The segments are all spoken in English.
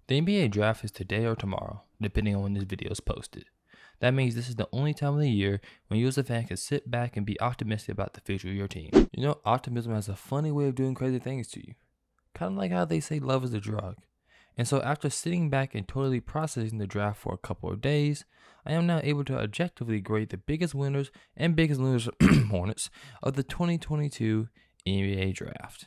The NBA draft is today or tomorrow, depending on when this video is posted. That means this is the only time of the year when you as a fan can sit back and be optimistic about the future of your team. You know, optimism has a funny way of doing crazy things to you. Kind of like how they say love is a drug. And so after sitting back and totally processing the draft for a couple of days, I am now able to objectively grade the biggest winners and biggest losers Hornets of the 2022 NBA draft.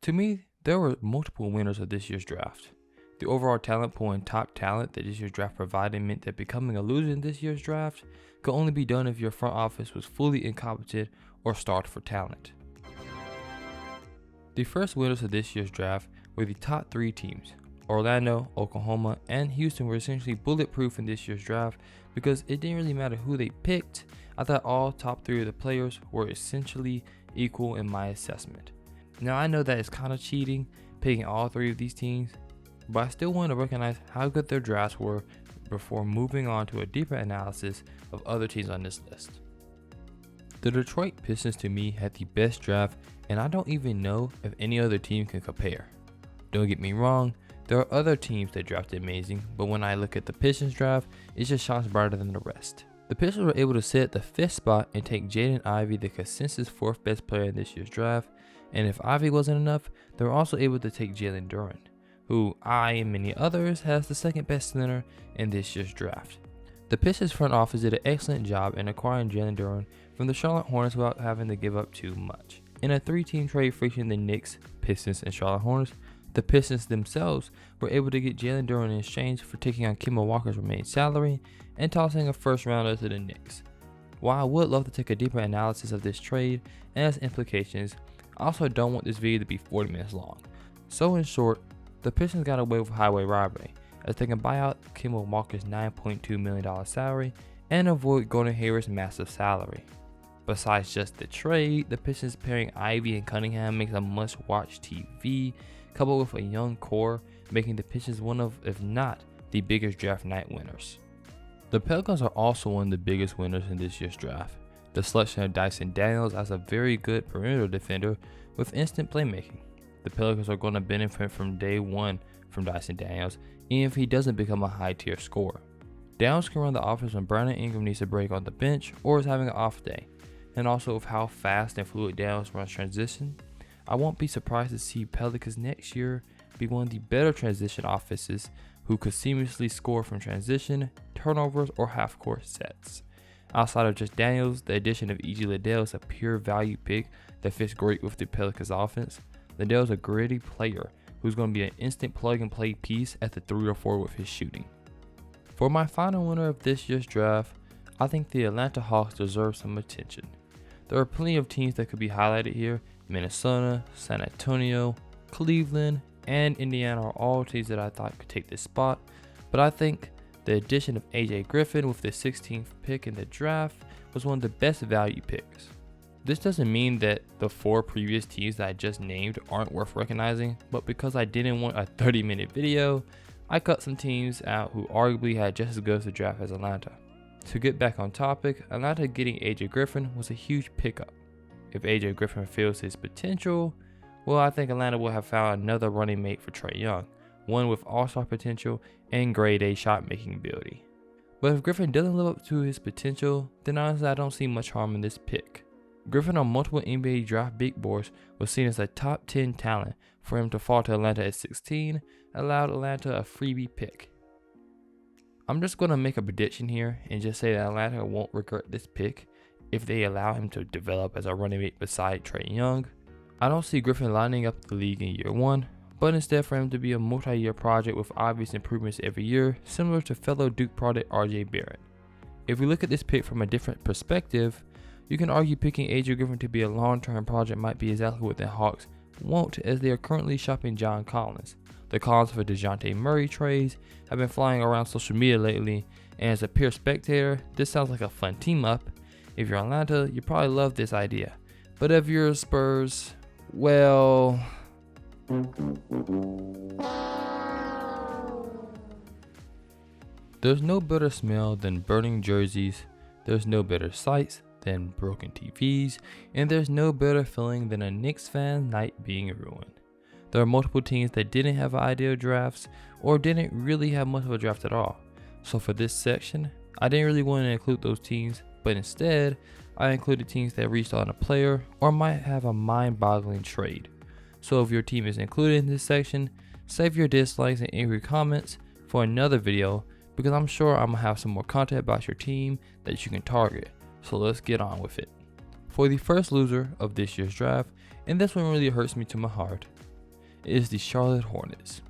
To me, there were multiple winners of this year's draft. The overall talent pool and top talent that this year's draft provided meant that becoming a loser in this year's draft could only be done if your front office was fully incompetent or starved for talent. The first winners of this year's draft were the top three teams. Orlando, Oklahoma, and Houston were essentially bulletproof in this year's draft because it didn't really matter who they picked. I thought all top three of the players were essentially equal in my assessment. Now I know that it's kind of cheating picking all three of these teams, but I still want to recognize how good their drafts were before moving on to a deeper analysis of other teams on this list. The Detroit Pistons to me had the best draft, and I don't even know if any other team can compare. Don't get me wrong, there are other teams that drafted amazing, but when I look at the Pistons draft, it just shines brighter than the rest. The Pistons were able to sit at the 5th spot and take Jaden Ivey, the consensus 4th best player in this year's draft, and if Ivey wasn't enough, they were also able to take Jalen Duren, who I and many others has the 2nd best center in this year's draft. The Pistons front office did an excellent job in acquiring Jalen Duren from the Charlotte Hornets without having to give up too much. In a 3-team trade featuring the Knicks, Pistons, and Charlotte Hornets, the Pistons themselves were able to get Jalen Duren in exchange for taking on Kemba Walker's remaining salary and tossing a first rounder to the Knicks. While I would love to take a deeper analysis of this trade and its implications, I also don't want this video to be 40 minutes long. So in short, the Pistons got away with highway robbery, as they can buy out Kemba Walker's $9.2 million salary and avoid Gordon Hayward's massive salary. Besides just the trade, the Pistons pairing Ivey and Cunningham makes a must-watch TV, coupled with a young core, making the Pistons one of, if not, the biggest draft night winners. The Pelicans are also one of the biggest winners in this year's draft. The selection of Dyson Daniels as a very good perimeter defender with instant playmaking. The Pelicans are going to benefit from day one from Dyson Daniels, even if he doesn't become a high-tier scorer. Daniels can run the offense when Brandon Ingram needs a break on the bench or is having an off day. And also with how fast and fluid Daniels runs transition, I won't be surprised to see Pelicans next year be one of the better transition offenses who could seamlessly score from transition, turnovers, or half-court sets. Outside of just Daniels, the addition of E.G. Liddell is a pure value pick that fits great with the Pelicans offense. Liddell is a gritty player who's going to be an instant plug-and-play piece at the 3 or 4 with his shooting. For my final winner of this year's draft, I think the Atlanta Hawks deserve some attention. There are plenty of teams that could be highlighted here. Minnesota, San Antonio, Cleveland, and Indiana are all teams that I thought could take this spot, but I think the addition of AJ Griffin with the 16th pick in the draft was one of the best value picks. This doesn't mean that the 4 previous teams that I just named aren't worth recognizing, but because I didn't want a 30-minute video, I cut some teams out who arguably had just as good of a draft as Atlanta. To get back on topic, Atlanta getting AJ Griffin was a huge pickup. If AJ Griffin fulfills his potential, well, I think Atlanta will have found another running mate for Trae Young, one with all-star potential and grade A shot-making ability. But if Griffin doesn't live up to his potential, then honestly I don't see much harm in this pick. Griffin on multiple NBA draft big boards was seen as a top 10 talent. For him to fall to Atlanta at 16 allowed Atlanta a freebie pick. I'm just going to make a prediction here and just say that Atlanta won't regret this pick if they allow him to develop as a running mate beside Trae Young. I don't see Griffin lining up the league in year 1, but instead for him to be a multi-year project with obvious improvements every year, similar to fellow Duke product RJ Barrett. If we look at this pick from a different perspective, you can argue picking AJ Griffin to be a long-term project might be exactly what the Hawks won't, as they are currently shopping John Collins. The Collins for DeJounte Murray trades have been flying around social media lately, and as a pure spectator, this sounds like a fun team-up. If you're Atlanta, you probably love this idea. But if you're Spurs, well... There's no better smell than burning jerseys. There's no better sights than broken TVs, and there's no better feeling than a Knicks fan night being ruined. There are multiple teams that didn't have ideal drafts or didn't really have much of a draft at all. So for this section, I didn't really want to include those teams, but instead, I included teams that reached on a player or might have a mind-boggling trade. So if your team is included in this section, save your dislikes and angry comments for another video, because I'm sure I'm gonna have some more content about your team that you can target. So let's get on with it. For the first loser of this year's draft, and this one really hurts me to my heart, is the Charlotte Hornets.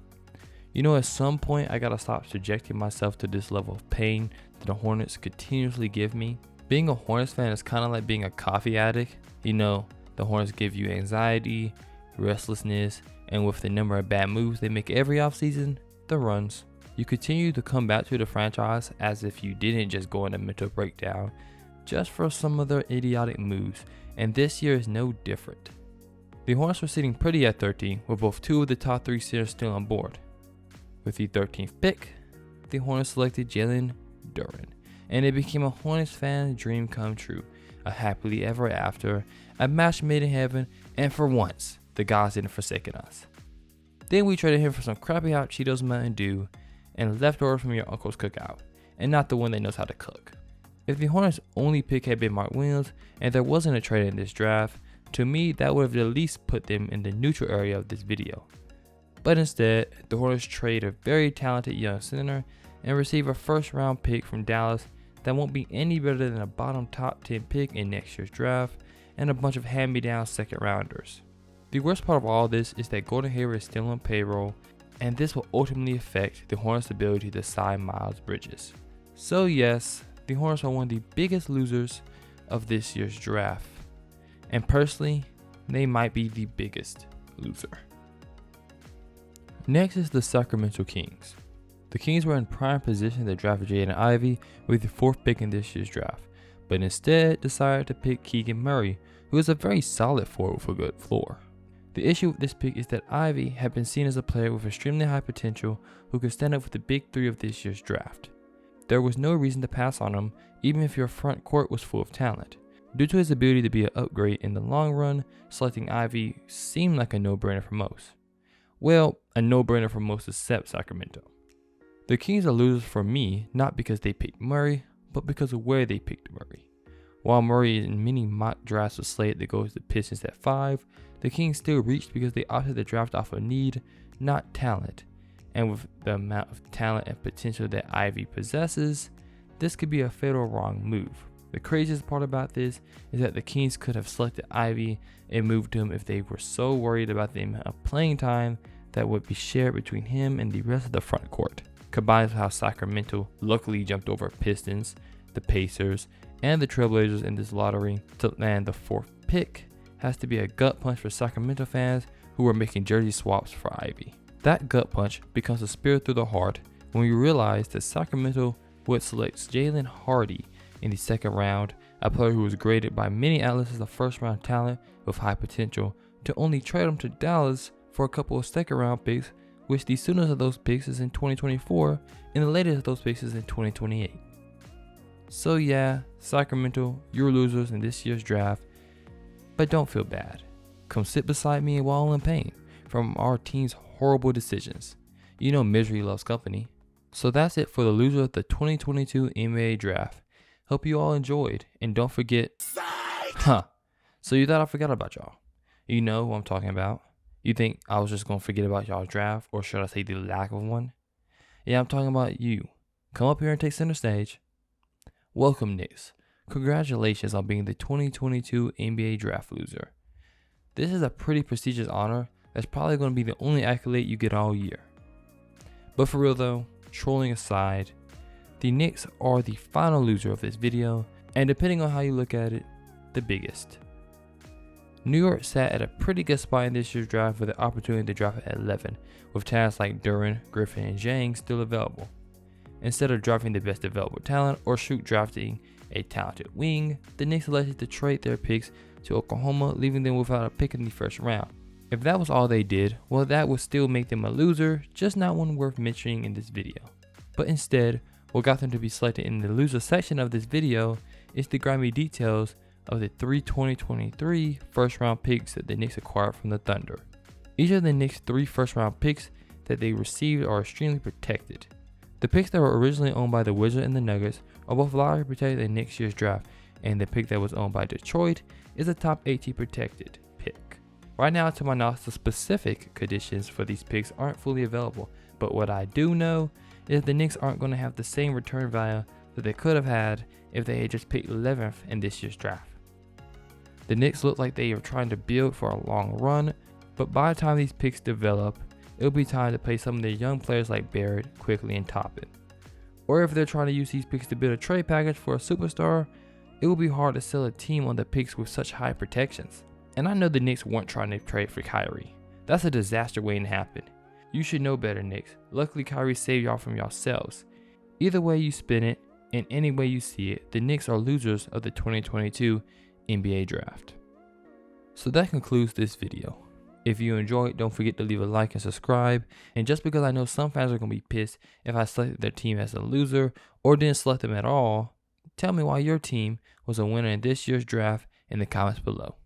You know, at some point I gotta stop subjecting myself to this level of pain that the Hornets continuously give me. Being a Hornets fan is kind of like being a coffee addict. You know, the Hornets give you anxiety, restlessness, and with the number of bad moves they make every offseason, the runs. You continue to come back to the franchise as if you didn't just go in a mental breakdown, just for some of their idiotic moves, and this year is no different. The Hornets were sitting pretty at 13, with both two of the top 3 centers still on board. With the 13th pick, the Hornets selected Jalen Duren, and it became a Hornets fan dream come true. A happily ever after, a match made in heaven, and for once, the gods didn't forsaken us. Then we traded him for some crappy hot Cheetos Mountain Dew and leftovers from your uncle's cookout, and not the one that knows how to cook. If the Hornets' only pick had been Mark Williams and there wasn't a trade in this draft, to me that would have at least put them in the neutral area of this video. But instead, the Hornets trade a very talented young center and receive a first round pick from Dallas that won't be any better than a bottom top 10 pick in next year's draft and a bunch of hand-me-down second rounders. The worst part of all this is that Gordon Hayward is still on payroll, and this will ultimately affect the Hornets' ability to sign Miles Bridges. So yes, the Hornets are one of the biggest losers of this year's draft, and personally, they might be the biggest loser. Next is the Sacramento Kings. The Kings were in prime position to draft Jaden Ivey with the 4th pick in this year's draft, but instead decided to pick Keegan Murray, who is a very solid forward with a good floor. The issue with this pick is that Ivey had been seen as a player with extremely high potential who could stand up with the big 3 of this year's draft. There was no reason to pass on him, even if your front court was full of talent. Due to his ability to be an upgrade in the long run, selecting Ivey seemed like a no-brainer for most. Well, a no-brainer for most except Sacramento. The Kings are losers for me, not because they picked Murray, but because of where they picked Murray. While Murray in many mock drafts was slated to go to the Pistons at 5, the Kings still reached because they opted to draft off of need, not talent. And with the amount of talent and potential that Ivey possesses, this could be a fatal wrong move. The craziest part about this is that the Kings could have selected Ivey and moved him if they were so worried about the amount of playing time that would be shared between him and the rest of the front court. Combined with how Sacramento luckily jumped over Pistons, the Pacers, and the Trailblazers in this lottery to land the 4th pick, has to be a gut punch for Sacramento fans who were making jersey swaps for Ivey. That gut punch becomes a spear through the heart when we realize that Sacramento would select Jalen Hardy in the 2nd round, a player who was graded by many outlets as a first-round talent with high potential, to only trade him to Dallas for a couple of 2nd-round picks, which the soonest of those picks is in 2024 and the latest of those picks is in 2028. So yeah, Sacramento, you're losers in this year's draft, but don't feel bad. Come sit beside me and wallow in pain from our team's horrible decisions. You know misery loves company. So that's it for the loser of the 2022 NBA draft. Hope you all enjoyed, and don't forget, so you thought I forgot about y'all. You know who I'm talking about. You think I was just going to forget about y'all's draft, or should I say the lack of one? Yeah, I'm talking about you. Come up here and take center stage. Welcome, Knicks. Congratulations on being the 2022 NBA draft loser. This is a pretty prestigious honor that's probably going to be the only accolade you get all year. But for real though, trolling aside, the Knicks are the final loser of this video, and depending on how you look at it, the biggest. New York sat at a pretty good spot in this year's draft with the opportunity to draft at 11, with talents like Duren, Griffin, and Jang still available. Instead of drafting the best available talent or drafting a talented wing, the Knicks elected to trade their picks to Oklahoma, leaving them without a pick in the 1st round. If that was all they did, well, that would still make them a loser, just not one worth mentioning in this video. But instead, what got them to be selected in the loser section of this video is the grimy details of the 2023 first round picks that the Knicks acquired from the Thunder. Each of the Knicks' 3 first round picks that they received are extremely protected. The picks that were originally owned by the Wizards and the Nuggets are both lottery protected in next year's draft, and the pick that was owned by Detroit is a top 80 protected pick. Right now, to my knowledge, the specific conditions for these picks aren't fully available, but what I do know is the Knicks aren't going to have the same return value that they could have had if they had just picked 11th in this year's draft. The Knicks look like they are trying to build for a long run, but by the time these picks develop, it'll be time to pay some of their young players like Barrett, Quickly, and Toppin. Or if they're trying to use these picks to build a trade package for a superstar, it will be hard to sell a team on the picks with such high protections. And I know the Knicks weren't trying to trade for Kyrie. That's a disaster waiting to happen. You should know better, Knicks. Luckily, Kyrie saved y'all from yourselves. Either way you spin it, and any way you see it, the Knicks are losers of the 2022 NBA Draft. So that concludes this video. If you enjoyed, don't forget to leave a like and subscribe. And just because I know some fans are going to be pissed if I selected their team as a loser or didn't select them at all, tell me why your team was a winner in this year's draft in the comments below.